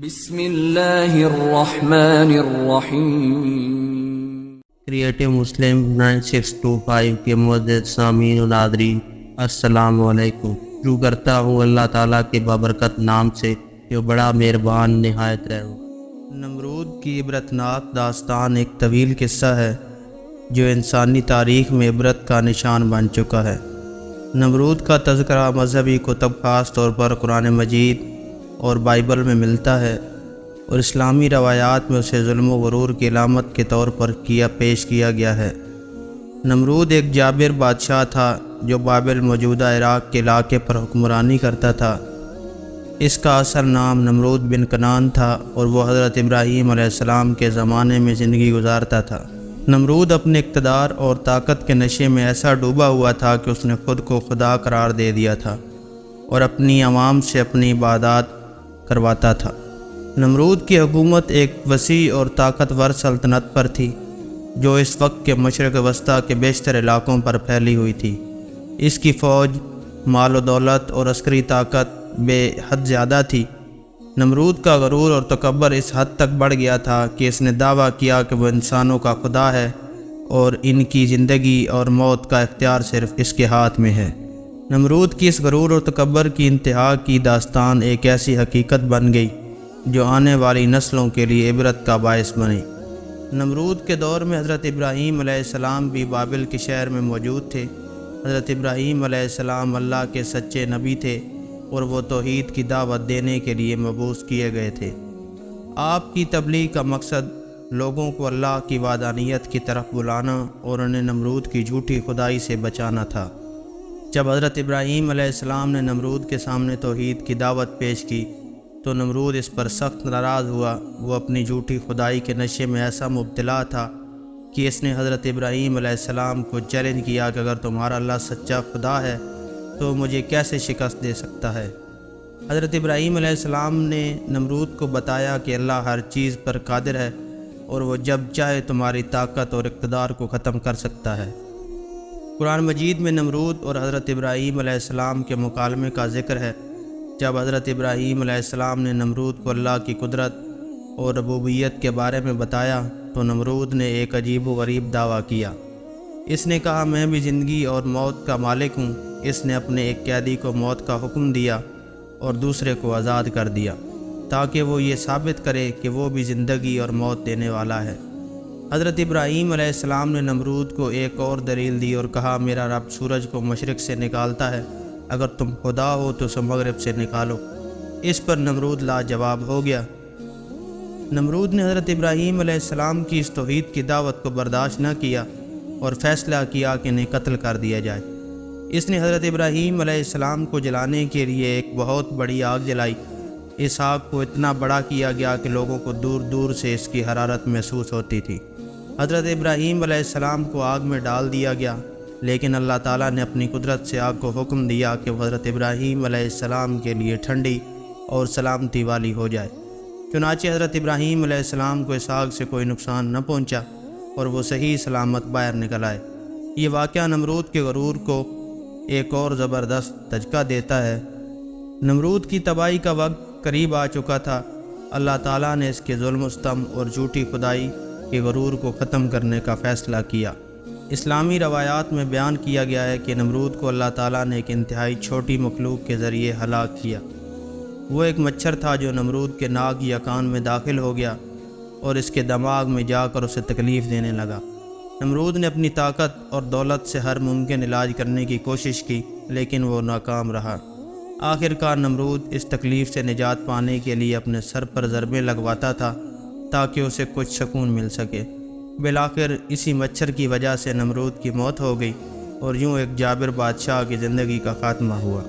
بسم اللہ الرحمن الرحیم۔ کریٹو مسلم 9625 کے معزز سامعین و ناظرین، السلام علیکم۔ شروع کرتا ہوں اللہ تعالیٰ کے بابرکت نام سے جو بڑا مہربان نہایت رحم۔ نمرود کی عبرتناک داستان ایک طویل قصہ ہے جو انسانی تاریخ میں عبرت کا نشان بن چکا ہے۔ نمرود کا تذکرہ مذہبی کتب خاص طور پر قرآن مجید اور بائبل میں ملتا ہے، اور اسلامی روایات میں اسے ظلم و غرور کی علامت کے طور پر پیش کیا گیا ہے۔ نمرود ایک جابر بادشاہ تھا جو بابل موجودہ عراق کے علاقے پر حکمرانی کرتا تھا۔ اس کا اصل نام نمرود بن کنعان تھا اور وہ حضرت ابراہیم علیہ السلام کے زمانے میں زندگی گزارتا تھا۔ نمرود اپنے اقتدار اور طاقت کے نشے میں ایسا ڈوبا ہوا تھا کہ اس نے خود کو خدا قرار دے دیا تھا اور اپنی عوام سے اپنی عبادات کرواتا تھا۔ نمرود کی حکومت ایک وسیع اور طاقتور سلطنت پر تھی جو اس وقت کے مشرق وسطیٰ کے بیشتر علاقوں پر پھیلی ہوئی تھی۔ اس کی فوج، مال و دولت اور عسکری طاقت بے حد زیادہ تھی۔ نمرود کا غرور اور تکبر اس حد تک بڑھ گیا تھا کہ اس نے دعویٰ کیا کہ وہ انسانوں کا خدا ہے اور ان کی زندگی اور موت کا اختیار صرف اس کے ہاتھ میں ہے۔ نمرود کی اس غرور اور تکبر کی انتہا کی داستان ایک ایسی حقیقت بن گئی جو آنے والی نسلوں کے لیے عبرت کا باعث بنی۔ نمرود کے دور میں حضرت ابراہیم علیہ السلام بھی بابل کے شہر میں موجود تھے۔ حضرت ابراہیم علیہ السلام اللہ کے سچے نبی تھے اور وہ توحید کی دعوت دینے کے لیے مبعوث کیے گئے تھے۔ آپ کی تبلیغ کا مقصد لوگوں کو اللہ کی وحدانیت کی طرف بلانا اور انہیں نمرود کی جھوٹی خدائی سے بچانا تھا۔ جب حضرت ابراہیم علیہ السلام نے نمرود کے سامنے توحید کی دعوت پیش کی تو نمرود اس پر سخت ناراض ہوا۔ وہ اپنی جھوٹی خدائی کے نشے میں ایسا مبتلا تھا کہ اس نے حضرت ابراہیم علیہ السلام کو چیلنج کیا کہ اگر تمہارا اللہ سچا خدا ہے تو مجھے کیسے شکست دے سکتا ہے۔ حضرت ابراہیم علیہ السلام نے نمرود کو بتایا کہ اللہ ہر چیز پر قادر ہے اور وہ جب چاہے تمہاری طاقت اور اقتدار کو ختم کر سکتا ہے۔ قرآن مجید میں نمرود اور حضرت ابراہیم علیہ السلام کے مکالمے کا ذکر ہے۔ جب حضرت ابراہیم علیہ السلام نے نمرود کو اللہ کی قدرت اور ربوبیت کے بارے میں بتایا تو نمرود نے ایک عجیب و غریب دعویٰ کیا۔ اس نے کہا، میں بھی زندگی اور موت کا مالک ہوں۔ اس نے اپنے ایک قیدی کو موت کا حکم دیا اور دوسرے کو آزاد کر دیا تاکہ وہ یہ ثابت کرے کہ وہ بھی زندگی اور موت دینے والا ہے۔ حضرت ابراہیم علیہ السلام نے نمرود کو ایک اور دلیل دی اور کہا، میرا رب سورج کو مشرق سے نکالتا ہے، اگر تم خدا ہو تو اسے مغرب سے نکالو۔ اس پر نمرود لاجواب ہو گیا۔ نمرود نے حضرت ابراہیم علیہ السلام کی اس توحید کی دعوت کو برداشت نہ کیا اور فیصلہ کیا کہ انہیں قتل کر دیا جائے۔ اس نے حضرت ابراہیم علیہ السلام کو جلانے کے لیے ایک بہت بڑی آگ جلائی۔ اس آگ کو اتنا بڑا کیا گیا کہ لوگوں کو دور دور سے اس کی حرارت محسوس ہوتی تھی۔ حضرت ابراہیم علیہ السلام کو آگ میں ڈال دیا گیا، لیکن اللہ تعالیٰ نے اپنی قدرت سے آگ کو حکم دیا کہ وہ حضرت ابراہیم علیہ السلام کے لیے ٹھنڈی اور سلامتی والی ہو جائے۔ چنانچہ حضرت ابراہیم علیہ السلام کو اس آگ سے کوئی نقصان نہ پہنچا اور وہ صحیح سلامت باہر نکل آئے۔ یہ واقعہ نمرود کے غرور کو ایک اور زبردست دھچکا دیتا ہے۔ نمرود کی تباہی کا وقت قریب آ چکا تھا۔ اللہ تعالیٰ نے اس کے ظلم و ستم اور جھوٹی خدائی کے غرور کو ختم کرنے کا فیصلہ کیا۔ اسلامی روایات میں بیان کیا گیا ہے کہ نمرود کو اللہ تعالیٰ نے ایک انتہائی چھوٹی مخلوق کے ذریعے ہلاک کیا۔ وہ ایک مچھر تھا جو نمرود کے ناک یا کان میں داخل ہو گیا اور اس کے دماغ میں جا کر اسے تکلیف دینے لگا۔ نمرود نے اپنی طاقت اور دولت سے ہر ممکن علاج کرنے کی کوشش کی لیکن وہ ناکام رہا۔ آخر کار نمرود اس تکلیف سے نجات پانے کے لیے اپنے سر پر ضربیں لگواتا تھا تاکہ اسے کچھ سکون مل سکے۔ بالآخر اسی مچھر کی وجہ سے نمرود کی موت ہو گئی اور یوں ایک جابر بادشاہ کی زندگی کا خاتمہ ہوا۔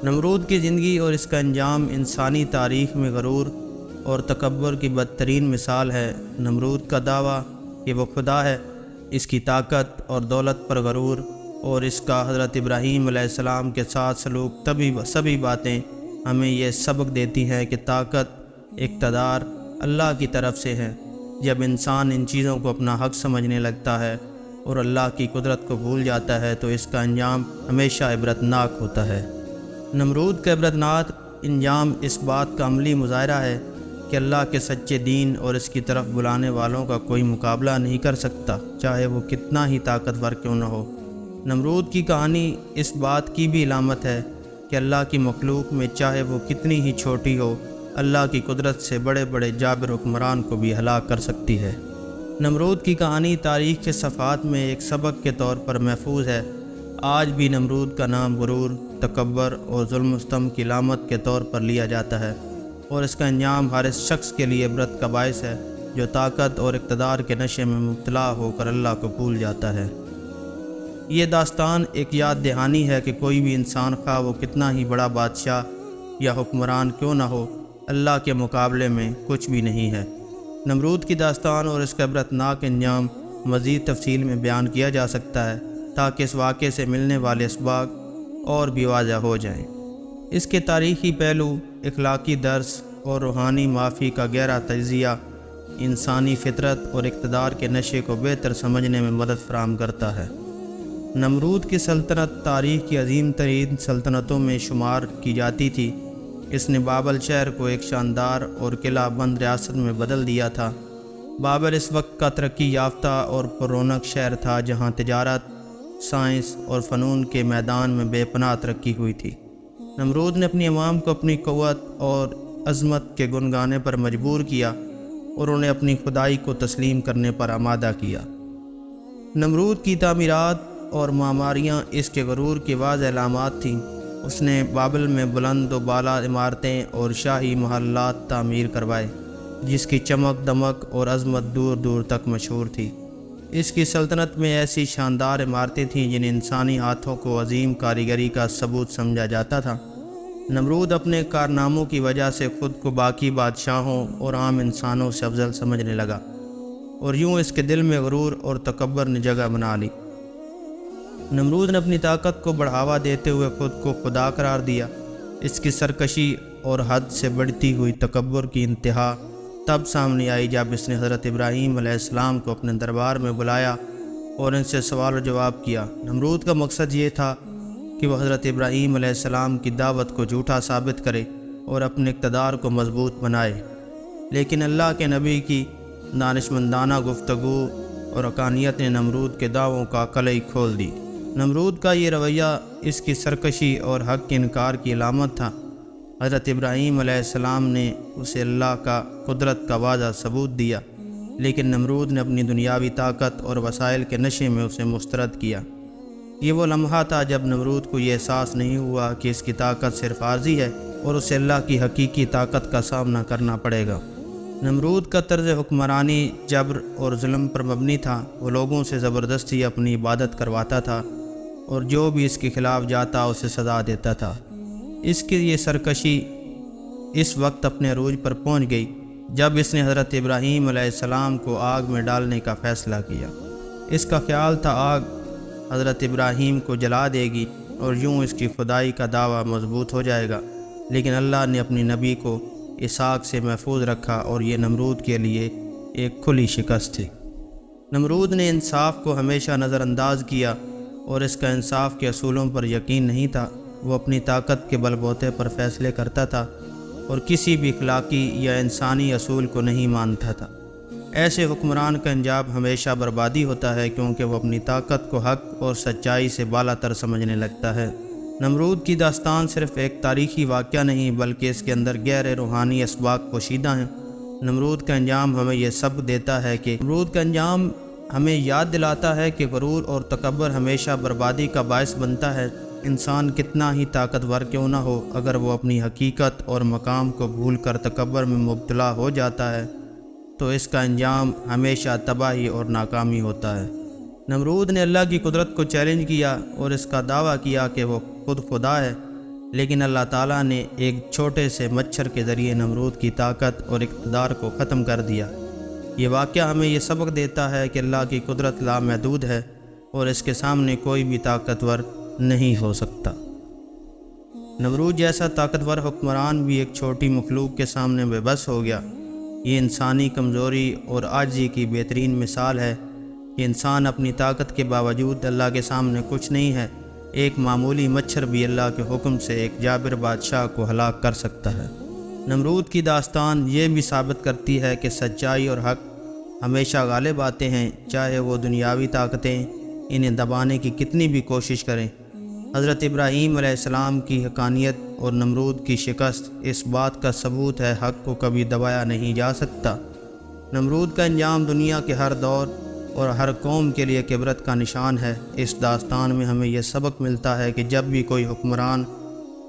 نمرود کی زندگی اور اس کا انجام انسانی تاریخ میں غرور اور تکبر کی بدترین مثال ہے۔ نمرود کا دعویٰ کہ وہ خدا ہے، اس کی طاقت اور دولت پر غرور اور اس کا حضرت ابراہیم علیہ السلام کے ساتھ سلوک سبھی باتیں ہمیں یہ سبق دیتی ہیں کہ طاقت، اقتدار اللہ کی طرف سے ہے۔ جب انسان ان چیزوں کو اپنا حق سمجھنے لگتا ہے اور اللہ کی قدرت کو بھول جاتا ہے تو اس کا انجام ہمیشہ عبرتناک ہوتا ہے۔ نمرود کا عبرتناک انجام اس بات کا عملی مظاہرہ ہے کہ اللہ کے سچے دین اور اس کی طرف بلانے والوں کا کوئی مقابلہ نہیں کر سکتا، چاہے وہ کتنا ہی طاقتور کیوں نہ ہو۔ نمرود کی کہانی اس بات کی بھی علامت ہے کہ اللہ کی مخلوق میں چاہے وہ کتنی ہی چھوٹی ہو، اللہ کی قدرت سے بڑے بڑے جابر حکمران کو بھی ہلاک کر سکتی ہے۔ نمرود کی کہانی تاریخ کے صفحات میں ایک سبق کے طور پر محفوظ ہے۔ آج بھی نمرود کا نام غرور، تکبر اور ظلم و ستم کی علامت کے طور پر لیا جاتا ہے، اور اس کا انجام ہر اس شخص کے لیے عبرت کا باعث ہے جو طاقت اور اقتدار کے نشے میں مبتلا ہو کر اللہ کو بھول جاتا ہے۔ یہ داستان ایک یاد دہانی ہے کہ کوئی بھی انسان، خواہ وہ کتنا ہی بڑا بادشاہ یا حکمران کیوں نہ ہو، اللہ کے مقابلے میں کچھ بھی نہیں ہے۔ نمرود کی داستان اور اس کا عبرتناک انجام مزید تفصیل میں بیان کیا جا سکتا ہے تاکہ اس واقعے سے ملنے والے اسباق اور بھی واضح ہو جائیں۔ اس کے تاریخی پہلو، اخلاقی درس اور روحانی معافی کا گہرا تجزیہ انسانی فطرت اور اقتدار کے نشے کو بہتر سمجھنے میں مدد فراہم کرتا ہے۔ نمرود کی سلطنت تاریخ کی عظیم ترین سلطنتوں میں شمار کی جاتی تھی۔ اس نے بابل شہر کو ایک شاندار اور قلعہ بند ریاست میں بدل دیا تھا۔ بابل اس وقت کا ترقی یافتہ اور پر رونق شہر تھا جہاں تجارت، سائنس اور فنون کے میدان میں بے پناہ ترقی ہوئی تھی۔ نمرود نے اپنی عوام کو اپنی قوت اور عظمت کے گن گانے پر مجبور کیا اور انہیں اپنی خدائی کو تسلیم کرنے پر آمادہ کیا۔ نمرود کی تعمیرات اور معماریاں اس کے غرور کی واضح علامات تھیں۔ اس نے بابل میں بلند و بالا عمارتیں اور شاہی محلات تعمیر کروائے جس کی چمک دمک اور عظمت دور دور تک مشہور تھی۔ اس کی سلطنت میں ایسی شاندار عمارتیں تھیں جن انسانی ہاتھوں کو عظیم کاریگری کا ثبوت سمجھا جاتا تھا۔ نمرود اپنے کارناموں کی وجہ سے خود کو باقی بادشاہوں اور عام انسانوں سے افضل سمجھنے لگا، اور یوں اس کے دل میں غرور اور تکبر نے جگہ بنا لی۔ نمرود نے اپنی طاقت کو بڑھاوا دیتے ہوئے خود کو خدا قرار دیا۔ اس کی سرکشی اور حد سے بڑھتی ہوئی تکبر کی انتہا تب سامنے آئی جب اس نے حضرت ابراہیم علیہ السلام کو اپنے دربار میں بلایا اور ان سے سوال و جواب کیا۔ نمرود کا مقصد یہ تھا کہ وہ حضرت ابراہیم علیہ السلام کی دعوت کو جھوٹا ثابت کرے اور اپنے اقتدار کو مضبوط بنائے، لیکن اللہ کے نبی کی دانشمندانہ گفتگو اور حقانیت نے نمرود کے دعووں کا قلعی کھول دی۔ نمرود کا یہ رویہ اس کی سرکشی اور حق کے انکار کی علامت تھا۔ حضرت ابراہیم علیہ السلام نے اسے اللہ کا قدرت کا واضح ثبوت دیا، لیکن نمرود نے اپنی دنیاوی طاقت اور وسائل کے نشے میں اسے مسترد کیا۔ یہ وہ لمحہ تھا جب نمرود کو یہ احساس نہیں ہوا کہ اس کی طاقت صرف عارضی ہے اور اسے اللہ کی حقیقی طاقت کا سامنا کرنا پڑے گا۔ نمرود کا طرز حکمرانی جبر اور ظلم پر مبنی تھا۔ وہ لوگوں سے زبردستی اپنی عبادت کرواتا تھا اور جو بھی اس کے خلاف جاتا اسے سزا دیتا تھا۔ اس کی یہ سرکشی اس وقت اپنے عروج پر پہنچ گئی جب اس نے حضرت ابراہیم علیہ السلام کو آگ میں ڈالنے کا فیصلہ کیا۔ اس کا خیال تھا آگ حضرت ابراہیم کو جلا دے گی اور یوں اس کی خدائی کا دعویٰ مضبوط ہو جائے گا، لیکن اللہ نے اپنی نبی کو اس آگ سے محفوظ رکھا اور یہ نمرود کے لیے ایک کھلی شکست تھی۔ نمرود نے انصاف کو ہمیشہ نظر انداز کیا اور اس کا انصاف کے اصولوں پر یقین نہیں تھا۔ وہ اپنی طاقت کے بل بوتے پر فیصلے کرتا تھا اور کسی بھی اخلاقی یا انسانی اصول کو نہیں مانتا تھا۔ ایسے حکمران کا انجام ہمیشہ بربادی ہوتا ہے کیونکہ وہ اپنی طاقت کو حق اور سچائی سے بالا تر سمجھنے لگتا ہے۔ نمرود کی داستان صرف ایک تاریخی واقعہ نہیں بلکہ اس کے اندر گہرے روحانی اسباق پوشیدہ ہیں۔ نمرود کا انجام ہمیں یہ سبق دیتا ہے کہ ہمیں یاد دلاتا ہے کہ غرور اور تکبر ہمیشہ بربادی کا باعث بنتا ہے۔ انسان کتنا ہی طاقتور کیوں نہ ہو، اگر وہ اپنی حقیقت اور مقام کو بھول کر تکبر میں مبتلا ہو جاتا ہے تو اس کا انجام ہمیشہ تباہی اور ناکامی ہوتا ہے۔ نمرود نے اللہ کی قدرت کو چیلنج کیا اور اس کا دعویٰ کیا کہ وہ خود خدا ہے، لیکن اللہ تعالیٰ نے ایک چھوٹے سے مچھر کے ذریعے نمرود کی طاقت اور اقتدار کو ختم کر دیا۔ یہ واقعہ ہمیں یہ سبق دیتا ہے کہ اللہ کی قدرت لامحدود ہے اور اس کے سامنے کوئی بھی طاقتور نہیں ہو سکتا۔ نمرود جیسا طاقتور حکمران بھی ایک چھوٹی مخلوق کے سامنے بے بس ہو گیا۔ یہ انسانی کمزوری اور عاجزی کی بہترین مثال ہے کہ انسان اپنی طاقت کے باوجود اللہ کے سامنے کچھ نہیں ہے۔ ایک معمولی مچھر بھی اللہ کے حکم سے ایک جابر بادشاہ کو ہلاک کر سکتا ہے۔ نمرود کی داستان یہ بھی ثابت کرتی ہے کہ سچائی اور حق ہمیشہ غالب آتے ہیں، چاہے وہ دنیاوی طاقتیں انہیں دبانے کی کتنی بھی کوشش کریں۔ حضرت ابراہیم علیہ السلام کی حقانیت اور نمرود کی شکست اس بات کا ثبوت ہے، حق کو کبھی دبایا نہیں جا سکتا۔ نمرود کا انجام دنیا کے ہر دور اور ہر قوم کے لیے عبرت کا نشان ہے۔ اس داستان میں ہمیں یہ سبق ملتا ہے کہ جب بھی کوئی حکمران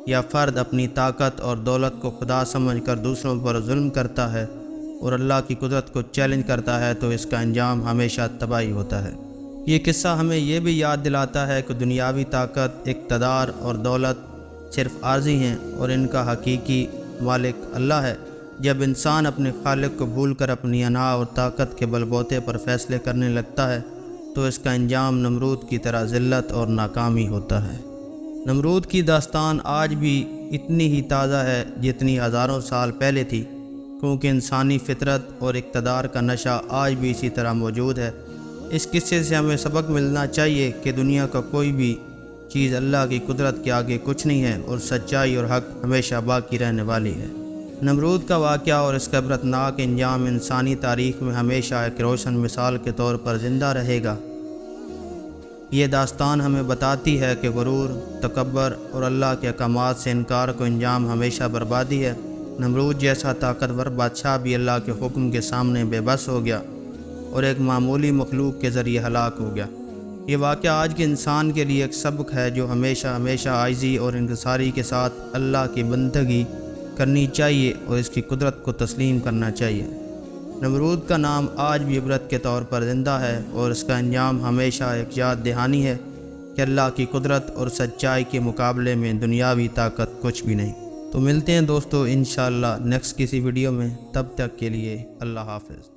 یا فرد اپنی طاقت اور دولت کو خدا سمجھ کر دوسروں پر ظلم کرتا ہے اور اللہ کی قدرت کو چیلنج کرتا ہے تو اس کا انجام ہمیشہ تباہی ہوتا ہے۔ یہ قصہ ہمیں یہ بھی یاد دلاتا ہے کہ دنیاوی طاقت، اقتدار اور دولت صرف عارضی ہیں اور ان کا حقیقی مالک اللہ ہے۔ جب انسان اپنے خالق کو بھول کر اپنی انا اور طاقت کے بل بوتے پر فیصلے کرنے لگتا ہے تو اس کا انجام نمرود کی طرح ذلت اور ناکامی ہوتا ہے۔ نمرود کی داستان آج بھی اتنی ہی تازہ ہے جتنی ہزاروں سال پہلے تھی، کیونکہ انسانی فطرت اور اقتدار کا نشہ آج بھی اسی طرح موجود ہے۔ اس قصے سے ہمیں سبق ملنا چاہیے کہ دنیا کا کوئی بھی چیز اللہ کی قدرت کے آگے کچھ نہیں ہے اور سچائی اور حق ہمیشہ باقی رہنے والی ہے۔ نمرود کا واقعہ اور اس کا عبرتناک انجام انسانی تاریخ میں ہمیشہ ایک روشن مثال کے طور پر زندہ رہے گا۔ یہ داستان ہمیں بتاتی ہے کہ غرور، تکبر اور اللہ کے احکامات سے انکار کو انجام ہمیشہ بربادی ہے۔ نمرود جیسا طاقتور بادشاہ بھی اللہ کے حکم کے سامنے بے بس ہو گیا اور ایک معمولی مخلوق کے ذریعے ہلاک ہو گیا۔ یہ واقعہ آج کے انسان کے لیے ایک سبق ہے جو ہمیشہ عاجزی اور انکساری کے ساتھ اللہ کی بندگی کرنی چاہیے اور اس کی قدرت کو تسلیم کرنا چاہیے۔ نمرود کا نام آج بھی عبرت کے طور پر زندہ ہے اور اس کا انجام ہمیشہ ایک یاد دہانی ہے کہ اللہ کی قدرت اور سچائی کے مقابلے میں دنیاوی طاقت کچھ بھی نہیں۔ تو ملتے ہیں دوستو انشاءاللہ نیکسٹ کسی ویڈیو میں، تب تک کے لیے اللہ حافظ۔